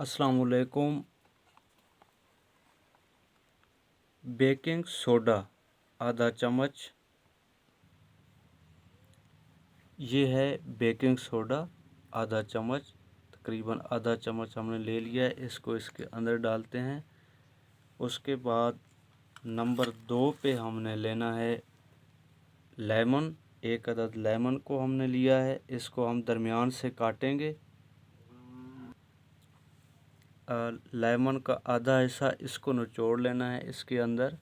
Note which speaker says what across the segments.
Speaker 1: अस्सलामुअलैकुम। Baking soda आधा चम्मच, ये है बेकिंग सोडा आधा चम्मच, तकरीबन आधा चम्मच हमने ले लिया है। इसको इसके अंदर डालते हैं। उसके बाद नंबर 2 पे हमने लेना है लेमन। एक अदद लेमन को हमने लिया है, इसको हम दरमियान से काटेंगे। लेमन का आधा हिस्सा इसको निचोड़ लेना है इसके अंदर।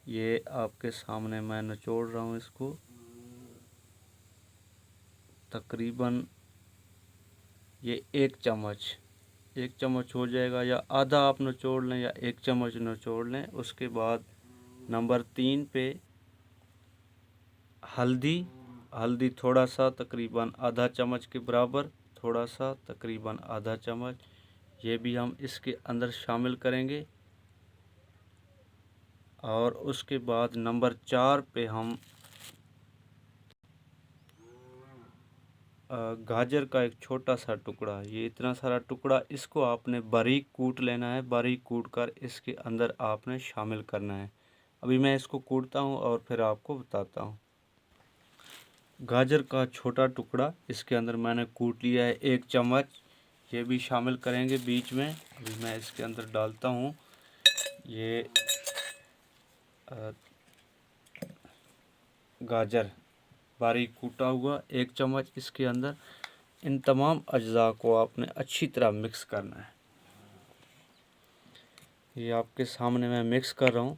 Speaker 1: ये आपके सामने मैं निचोड़ रहा हूँ इसको। तकरीबन ये एक चम्मच हो जाएगा, या आधा आप निचोड़ लें या एक चम्मच निचोड़ लें। उसके बाद नंबर 3 पे हल्दी थोड़ा सा, तकरीबन आधा चम्मच के बराबर, थोड़ा सा तकरीबन आधा चम्मच, ये भी हम इसके अंदर शामिल करेंगे। और उसके बाद नंबर 4 पे हम गाजर का एक छोटा सा टुकड़ा, ये इतना सारा टुकड़ा, इसको आपने बारीक कूट लेना है। बारीक कूट कर इसके अंदर आपने शामिल करना है। अभी मैं इसको कूटता हूँ और फिर आपको बताता हूँ। गाजर का छोटा टुकड़ा इसके अंदर मैंने कूट लिया है, एक चम्मच, ये भी शामिल करेंगे बीच में। अभी मैं इसके अंदर डालता हूँ। ये गाजर बारीक कूटा हुआ एक चम्मच इसके अंदर। इन तमाम अज्जा को आपने अच्छी तरह मिक्स करना है। ये आपके सामने मैं मिक्स कर रहा हूँ।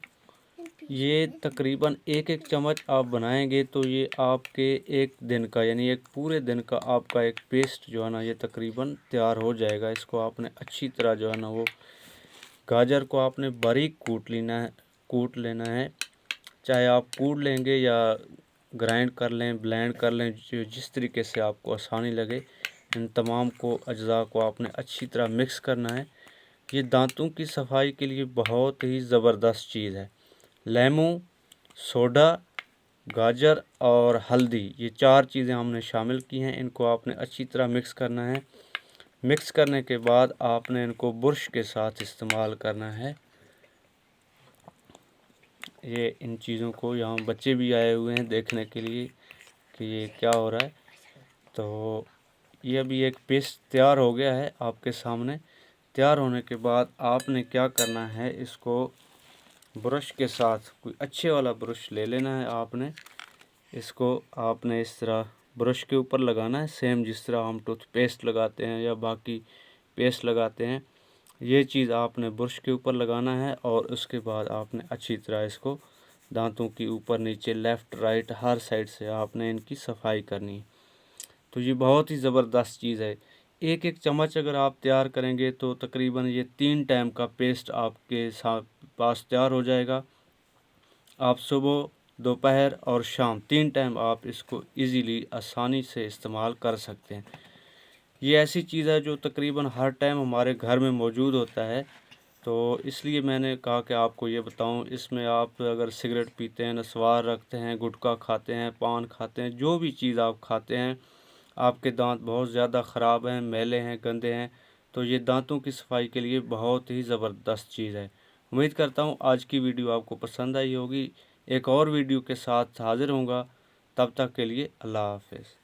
Speaker 1: ये तकरीबन एक एक चम्मच आप बनाएंगे तो ये आपके एक दिन का, यानी एक पूरे दिन का आपका एक पेस्ट जो है ना, ये तकरीबन तैयार हो जाएगा। इसको आपने अच्छी तरह जो है ना, वो गाजर को आपने बारीक कूट लेना है। चाहे आप कूट लेंगे या ग्राइंड कर लें, ब्लेंड कर लें, जो जिस तरीके से आपको आसानी लगे। इन तमाम को अज्जा को आपने अच्छी तरह मिक्स करना है। ये दांतों की सफाई के लिए बहुत ही ज़बरदस्त चीज़ है। लेमन, सोडा, गाजर और हल्दी, ये 4 चीज़ें हमने शामिल की हैं। इनको आपने अच्छी तरह मिक्स करना है। मिक्स करने के बाद आपने इनको बुरश के साथ इस्तेमाल करना है। ये इन चीज़ों को, यहाँ बच्चे भी आए हुए हैं देखने के लिए कि ये क्या हो रहा है। तो ये अभी एक पेस्ट तैयार हो गया है आपके सामने। तैयार होने के बाद आपने क्या करना है, इसको ब्रश के साथ, कोई अच्छे वाला ब्रश ले लेना है आपने। इसको आपने इस तरह ब्रश के ऊपर लगाना है, सेम जिस तरह हम टूथपेस्ट लगाते हैं या बाकी पेस्ट लगाते हैं। ये चीज़ आपने ब्रश के ऊपर लगाना है और उसके बाद आपने अच्छी तरह इसको दांतों की ऊपर नीचे, लेफ़्ट राइट, हर साइड से आपने इनकी सफाई करनी है। तो ये बहुत ही ज़बरदस्त चीज़ है। एक एक चम्मच अगर आप तैयार करेंगे तो तकरीबन ये 3 टाइम का पेस्ट आपके पास तैयार हो जाएगा। आप सुबह, दोपहर और शाम 3 टाइम आप इसको इजीली, आसानी से इस्तेमाल कर सकते हैं। ये ऐसी चीज़ है जो तकरीबन हर टाइम हमारे घर में मौजूद होता है। तो इसलिए मैंने कहा कि आपको ये बताऊं। इसमें आप अगर सिगरेट पीते हैं, नस्वार रखते हैं, गुटखा खाते हैं, पान खाते हैं, जो भी चीज़ आप खाते हैं, आपके दांत बहुत ज़्यादा ख़राब हैं, मैले हैं, गंदे हैं, तो ये दांतों की सफाई के लिए बहुत ही ज़बरदस्त चीज़ है। उम्मीद करता हूँ आज की वीडियो आपको पसंद आई होगी। एक और वीडियो के साथ हाज़िर होऊंगा। तब तक के लिए अल्लाह हाफ़िज़।